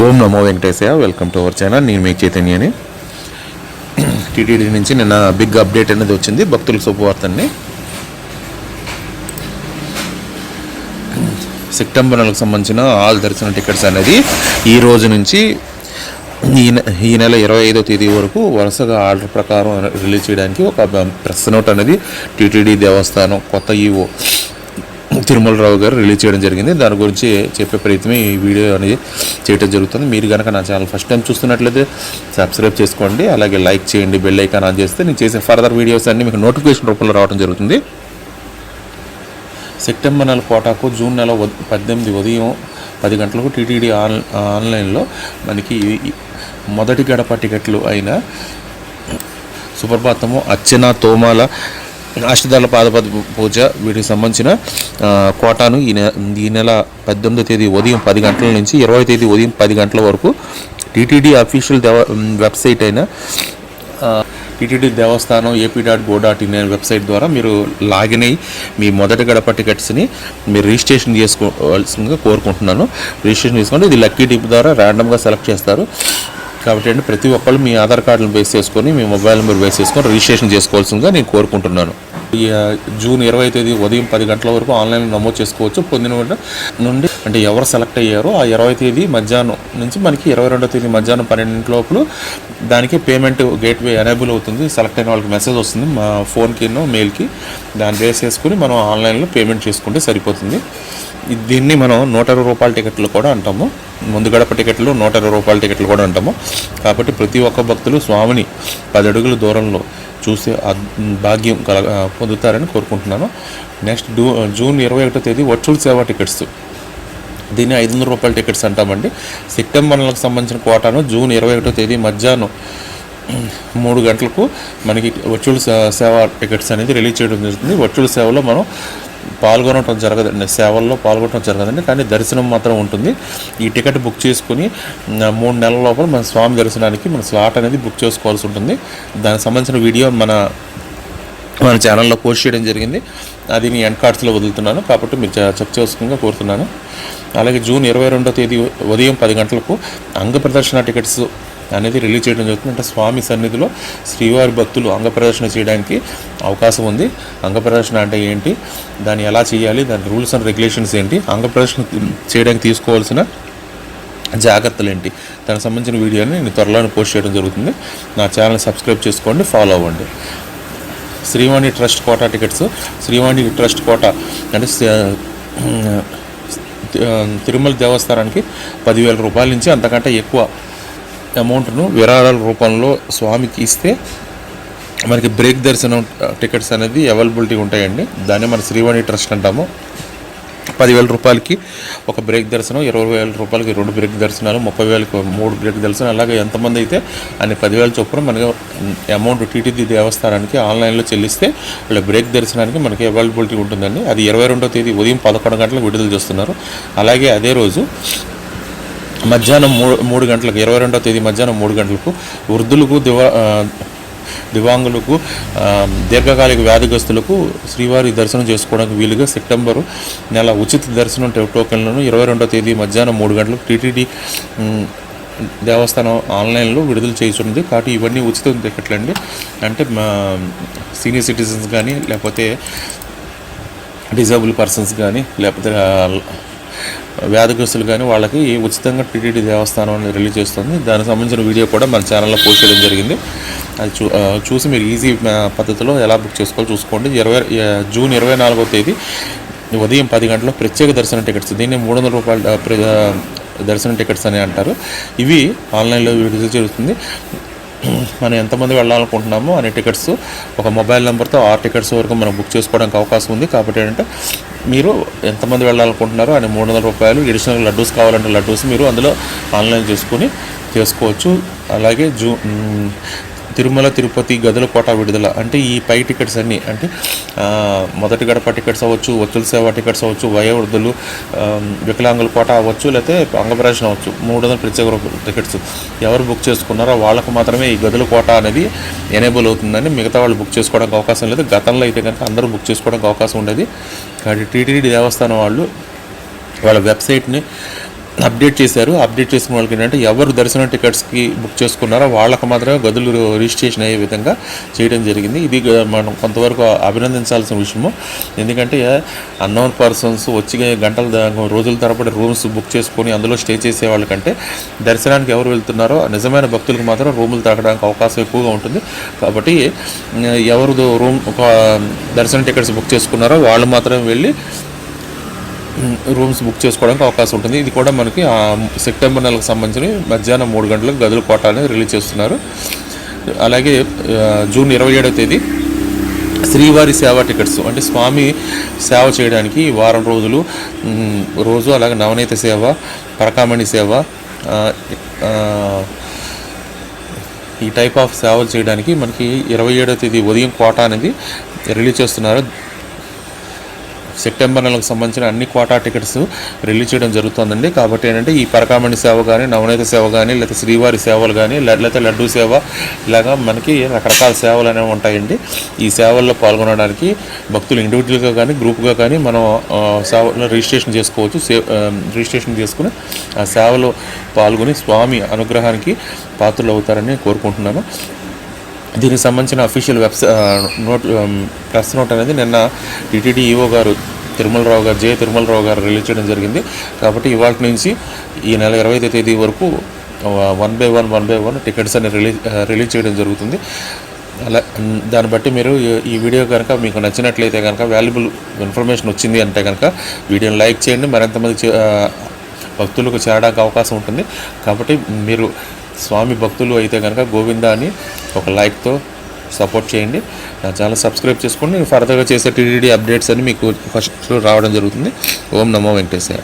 Om Namo Venkateshayya. Welcome to our channel. నేను మీ చైతన్యని. TTD నుంచి నిన్న బిగ్ అప్డేట్ అనేది వచ్చింది, భక్తుల శుభవార్తని. సెప్టెంబర్ నెలకు సంబంధించిన ఆల్ దర్శన టికెట్స్ అనేది ఈ రోజు నుంచి ఈ నెల 25వ తేదీ వరకు వరుసగా ఆర్డర్ ప్రకారం రిలీజ్ చేయడానికి ఒక ప్రెస్ నోట్ అనేది టీటీడీ దేవస్థానం కొత్త ఈవో తిరుమలరావు గారు రిలీజ్ చేయడం జరిగింది. దాని గురించి చెప్పే ప్రయత్నమే ఈ వీడియో అనేది చేయడం జరుగుతుంది. మీరు కనుక నా ఛానల్ ఫస్ట్ టైం చూస్తున్నట్లయితే సబ్స్క్రైబ్ చేసుకోండి, అలాగే లైక్ చేయండి, బెల్ ఐకాన్ ఆన్ చేస్తే నేను చేసే ఫర్దర్ వీడియోస్ అన్నీ మీకు నోటిఫికేషన్ రూపంలో రావడం జరుగుతుంది. సెప్టెంబర్ నెల కోటాకు జూన్ నెల 18 ఉదయం 10 గంటలకు టీటీడీ ఆన్లైన్లో మనకి మొదటి గడప టికెట్లు అయిన సుప్రభాతము, అర్చన, తోమాల, అష్టదళ పాదపద పూజ వీటికి సంబంధించిన కోటాను ఈ నెల 18వ తేదీ ఉదయం 10 గంటల నుంచి 20వ తేదీ ఉదయం 10 గంటల వరకు టీటీడీ అఫీషియల్ వెబ్సైట్ అయిన టీటీడీ దేవస్థానం AP.go.in అనే వెబ్సైట్ ద్వారా మీరు లాగిన్ అయ్యి మీ మొదటి గడప టికెట్స్ని మీరు రిజిస్ట్రేషన్ చేసుకోవాల్సిందిగా కోరుకుంటున్నాను. రిజిస్ట్రేషన్ చేసుకోండి. ఇది లక్కీ డిప్ ద్వారా ర్యాండమ్గా సెలెక్ట్ చేస్తారు కాబట్టి ప్రతి ఒక్కళ్ళు మీ ఆధార్ కార్డులను బేస్ చేసుకొని, మీ మొబైల్ నెంబర్ బేస్ చేసుకొని రిజిస్ట్రేషన్ చేసుకోవాల్సిందిగా నేను కోరుకుంటున్నాను. జూన్ 20వ తేదీ ఉదయం 10 గంటల వరకు ఆన్లైన్లో నమోదు చేసుకోవచ్చు. పొందిన నుండి అంటే ఎవరు సెలెక్ట్ అయ్యారో ఆ 20వ తేదీ మధ్యాహ్నం నుంచి మనకి 22వ తేదీ మధ్యాహ్నం 12 లోపల దానికి పేమెంట్ గేట్వే ఎనేబుల్ అవుతుంది. సెలెక్ట్ అయిన వాళ్ళకి మెసేజ్ వస్తుంది మా ఫోన్కి మెయిల్కి. దాన్ని బేస్ చేసుకుని మనం ఆన్లైన్లో పేమెంట్ చేసుకుంటే సరిపోతుంది. దీన్ని మనం 120 రూపాయల టికెట్లు కూడా అంటాము. ముందు గడప టికెట్లు 120 రూపాయల టికెట్లు కూడా అంటాము. కాబట్టి ప్రతి ఒక్క భక్తులు స్వామిని 10 అడుగుల దూరంలో చూసే భాగ్యం పొందుతారని కోరుకుంటున్నాను. నెక్స్ట్ జూన్ 21వ తేదీ వర్చువల్ సేవా టికెట్స్, దీన్ని 500 రూపాయల టికెట్స్ అంటామండి. సెప్టెంబర్ నెలకు సంబంధించిన కోటాను జూన్ 21వ తేదీ మధ్యాహ్నం 3 గంటలకు మనకి వర్చువల్ సేవా టికెట్స్ అనేది రిలీజ్ చేయడం జరుగుతుంది. వర్చువల్ సేవలో మనం పాల్గొనడం జరగదండి, సేవల్లో పాల్గొనడం జరగదండి, కానీ దర్శనం మాత్రం ఉంటుంది. ఈ టికెట్ బుక్ చేసుకుని 3 నెలల లోపల మన స్వామి దర్శనానికి మన స్లాట్ అనేది బుక్ చేసుకోవాల్సి ఉంటుంది. దానికి సంబంధించిన వీడియో మన ఛానల్లో పోస్ట్ చేయడం జరిగింది. అది నేను ఎండ్ కార్డ్స్లో వదులుతున్నాను కాబట్టి మీరు చెక్ చేసుకోగా కోరుతున్నాను. అలాగే జూన్ 22వ తేదీ ఉదయం 10 గంటలకు అంగ ప్రదర్శన టికెట్స్ అనేది రిలీజ్ చేయడం జరుగుతుంది. అంటే స్వామి సన్నిధిలో శ్రీవారి భక్తులు అంగ ప్రదర్శన చేయడానికి అవకాశం ఉంది. అంగ ప్రదర్శన అంటే ఏంటి, దాన్ని ఎలా చేయాలి, దాని రూల్స్ అండ్ రెగ్యులేషన్స్ ఏంటి, అంగ ప్రదర్శన చేయడానికి తీసుకోవాల్సిన జాగ్రత్తలు ఏంటి, దానికి సంబంధించిన వీడియోని నేను త్వరలో పోస్ట్ చేయడం జరుగుతుంది. నా ఛానల్ సబ్స్క్రైబ్ చేసుకోండి, ఫాలో అవ్వండి. Srivani trust quota tickets, Srivani trust quota అంటే తిరుమల దేవస్థానానికి 10,000 రూపాయల నుంచి అంతకంటే ఎక్కువ అమౌంట్ను విరాళాల రూపంలో స్వామికి ఇస్తే మనకి బ్రేక్ దర్శనం టికెట్స్ అనేది అవైలబిలిటీ ఉంటాయండి. దాన్ని మన శ్రీవాణి ట్రస్ట్ అంటాము. 10,000 రూపాయలకి ఒక బ్రేక్ దర్శనం, 20,000 రూపాయలకి 2 బ్రేక్ దర్శనాలు, 30,000కి 3 బ్రేక్ దర్శనం, అలాగే ఎంతమంది అయితే అన్ని 10,000 చొప్పున మనకి అమౌంట్ టీటీడీ దేవస్థానానికి ఆన్లైన్లో చెల్లిస్తే వాళ్ళ బ్రేక్ దర్శనానికి మనకి అవైలబిలిటీ ఉంటుందండి. అది 22వ తేదీ ఉదయం 11 గంటలకు విడుదల చేస్తున్నారు. అలాగే అదే రోజు మధ్యాహ్నం 3 గంటలకు 22వ తేదీ మధ్యాహ్నం 3 గంటలకు వృద్ధులకు, దివ్యాంగులకు, దీర్ఘకాలిక వ్యాధిగ్రస్తులకు శ్రీవారి దర్శనం చేసుకోవడానికి వీలుగా సెప్టెంబరు నెల ఉచిత దర్శనం టోకెన్లను 22వ తేదీ మధ్యాహ్నం 3 గంటలకు టీటీడీ దేవస్థానం ఆన్లైన్లో విడుదల చేస్తుంది. కాబట్టి ఇవన్నీ ఉచిత టికెట్లు అండి. అంటే సీనియర్ సిటిజన్స్ కానీ, లేకపోతే డిజేబుల్ పర్సన్స్ కానీ, లేకపోతే వ్యాధిగ్రస్తులు కానీ వాళ్ళకి ఉచితంగా టీటీడీ దేవస్థానం రిలీజ్ చేస్తుంది. దానికి సంబంధించిన వీడియో కూడా మన ఛానల్లో పోస్ట్ చేయడం జరిగింది. అది చూసి మీరు ఈజీ పద్ధతిలో ఎలా బుక్ చేసుకోవాలో చూసుకోండి. జూన్ 24వ తేదీ ఉదయం 10 గంటల ప్రత్యేక దర్శన టికెట్స్, దీన్ని 300 రూపాయల దర్శన టికెట్స్ అని అంటారు. ఇవి ఆన్లైన్లో విడుదల జరుగుతుంది. మనం ఎంతమంది వెళ్ళాలనుకుంటున్నామో అనే టికెట్స్ ఒక మొబైల్ నెంబర్తో 6 టికెట్స్ వరకు మనం బుక్ చేసుకోవడానికి అవకాశం ఉంది. కాబట్టి ఏంటంటే మీరు ఎంతమంది వెళ్ళాలనుకుంటున్నారో అని 300 రూపాయలు, ఎడిషనల్ లడ్డూస్ కావాలంటే లడ్డూస్ మీరు అందులో ఆన్లైన్ చేసుకోవచ్చు. అలాగే తిరుమల తిరుపతి గదుల కోటా విడుదల అంటే ఈ పై టికెట్స్ అన్నీ అంటే మొదటి గడప టికెట్స్ అవ్వచ్చు, వర్చువల్ సేవా టికెట్స్ అవ్వచ్చు, వయోవృద్ధులు, వికలాంగుల కోటా అవ్వచ్చు, లేకపోతే అంగప్రదర్శన అవ్వచ్చు, 300 ప్రత్యేక టికెట్స్ ఎవరు బుక్ చేసుకున్నారో వాళ్ళకు మాత్రమే ఈ గదుల కోటా అనేది ఎనేబుల్ అవుతుందని. మిగతా వాళ్ళు బుక్ చేసుకోవడానికి అవకాశం లేదు. గతంలో అయితే కనుక అందరూ బుక్ చేసుకోవడానికి అవకాశం ఉండేది. కాబట్టి టీటీడీ దేవస్థానం వాళ్ళు వాళ్ళ వెబ్సైట్ని అప్డేట్ చేశారు. అప్డేట్ చేసిన వాళ్ళకి ఏంటంటే ఎవరు దర్శనం టికెట్స్కి బుక్ చేసుకున్నారో వాళ్ళకి మాత్రమే గదులు రిజిస్ట్రేషన్ అయ్యే విధంగా చేయడం జరిగింది. ఇది మనం కొంతవరకు అభినందించాల్సిన విషయము. ఎందుకంటే అన్నోన్ పర్సన్స్ వచ్చి రోజుల తరబడి రూమ్స్ బుక్ చేసుకొని అందులో స్టే చేసే వాళ్ళకంటే దర్శనానికి ఎవరు వెళ్తున్నారో నిజమైన భక్తులకు మాత్రం రూములు దొరకడానికి అవకాశం ఎక్కువగా ఉంటుంది. కాబట్టి ఎవరు దర్శనం టికెట్స్ బుక్ చేసుకున్నారో వాళ్ళు మాత్రమే వెళ్ళి రూమ్స్ బుక్ చేసుకోవడానికి అవకాశం ఉంటుంది. ఇది కూడా మనకి సెప్టెంబర్ నెలకు సంబంధించి మధ్యాహ్నం 3 గంటలకు గదుల కోటాని రిలీజ్ చేస్తున్నారు. అలాగే జూన్ 27వ తేదీ శ్రీవారి సేవా టికెట్స్ అంటే స్వామి సేవ చేయడానికి వారం రోజు అలాగే నవనీత సేవ, పరకామణి సేవ, ఈ టైప్ ఆఫ్ సేవలు చేయడానికి మనకి 27వ తేదీ ఉదయం కోటా అనేది రిలీజ్ చేస్తున్నారు. సెప్టెంబర్ నెలకు సంబంధించిన అన్ని కోటా టికెట్స్ రిలీజ్ చేయడం జరుగుతుందండి. కాబట్టి ఏంటంటే ఈ పరకామణి సేవ కానీ, నవనీత సేవ కానీ, లేకపోతే శ్రీవారి సేవలు కానీ, లేకపోతే లడ్డూ సేవ, ఇలాగా మనకి రకరకాల సేవలు అనేవి ఉంటాయండి. ఈ సేవల్లో పాల్గొనడానికి భక్తులు ఇండివిజువల్గా కానీ గ్రూప్గా కానీ మనం సేవలో రిజిస్ట్రేషన్ చేసుకోవచ్చు. రిజిస్ట్రేషన్ చేసుకుని ఆ సేవలో పాల్గొని స్వామి అనుగ్రహానికి పాత్రలు అవుతారని కోరుకుంటున్నాను. దీనికి సంబంధించిన అఫీషియల్ ప్రెస్ నోట్ అనేది నిన్న టీటీడీ ఈఓ గారు జే తిరుమలరావు గారు రిలీజ్ చేయడం జరిగింది. కాబట్టి ఇవాళ నుంచి ఈ నెల 20వ తేదీ వరకు 1 by 1 టికెట్స్ అని రిలీజ్ చేయడం జరుగుతుంది. అలా దాన్ని బట్టి మీరు ఈ వీడియో కనుక మీకు నచ్చినట్లయితే కనుక, వాల్యుబుల్ ఇన్ఫర్మేషన్ వచ్చింది అంటే కనుక వీడియోని లైక్ చేయండి. మరింతమంది భక్తులకు చేరడానికి అవకాశం ఉంటుంది. కాబట్టి మీరు స్వామి భక్తులు అయితే కనుక గోవిందా అని ఒక లైక్తో సపోర్ట్ చేయండి. నా ఛానల్ సబ్స్క్రైబ్ చేసుకోండి. ఫర్దర్గా చేసే టీటీడీ అప్డేట్స్ అని మీకు ఫస్ట్ రావడం జరుగుతుంది. ఓం నమో వెంకటేశ్వర.